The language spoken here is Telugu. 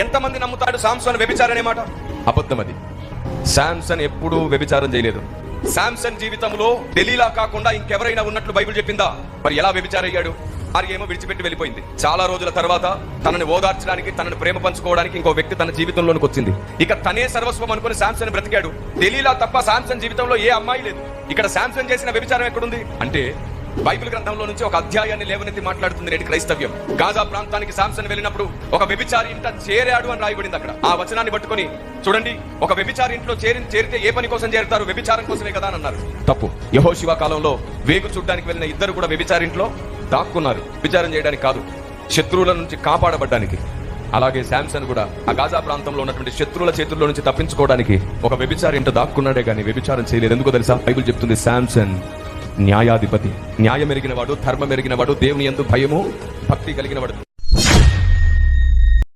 ఎంతమంది నమ్ముతాడు సామ్సన్ వ్యభిచారనే మాట? అబద్ధం అది. శాంసన్ ఎప్పుడూ వ్యభిచారం చేయలేదు. శాంసన్ జీవితంలో దెలీలా కాకుండా ఇంకెవరైనా ఉన్నట్లు బైబిల్ చెప్పిందా? మరి ఎలా వ్యభిచారయ్యాడు? మరి ఏమో విడిచిపెట్టి వెళ్ళిపోయింది. చాలా రోజుల తర్వాత తనని ఓదార్చడానికి, తనని ప్రేమ పంచుకోవడానికి ఇంకో వ్యక్తి తన జీవితంలోనికి వచ్చింది. ఇక తనే సర్వస్వం అనుకుని శాంసన్ బ్రతికాడు. దెలీలా తప్ప శాంసన్ జీవితంలో ఏ అమ్మాయి లేదు. ఇక్కడ శాంసన్ చేసిన వ్యభిచారం ఎక్కడుంది అంటే బైబిల్ గ్రంథంలో నుంచి ఒక అధ్యాయాన్ని లేవనెత్తి మాట్లాడుతుంది నేటి క్రైస్తవ్యం. గాజా ప్రాంతానికి శాంసన్ వెళ్ళినప్పుడు ఒక వ్యభిచారి ఇంట చేరాడు అని రాయబడింది అక్కడ. ఆ వచనాన్ని పట్టుకొని చూడండి, ఒక వ్యభిచారి ఇంట్లో చేరితే ఏ పని కోసం చేరుతారు? వ్యభిచారం కోసమే కదా అని అన్నారు. తప్పు. యెహోషువ కాలంలో వేగు చూడ్డానికి వెళ్ళిన ఇద్దరు కూడా వ్యభిచారింట్లో దాక్కున్నారు. వ్యభిచారం చేయడానికి కాదు, శత్రువుల నుంచి కాపాడబడ్డానికి. అలాగే శాంసన్ కూడా ఆ గాజా ప్రాంతంలో ఉన్నటువంటి శత్రువుల చేతుల్లో నుంచి తప్పించుకోవడానికి ఒక వ్యభిచారి ఇంట దాక్కున్నాడే గానీ వ్యభిచారం చేయలేదు. ఎందుకో తెలుసా? బైబిల్ చెప్తుంది శాంసన్ న్యాయాధిపతి, న్యాయం ఎరిగినవాడు, ధర్మం ఎరిగినవాడు, దేవుని యందు భయము భక్తి కలిగినవాడు.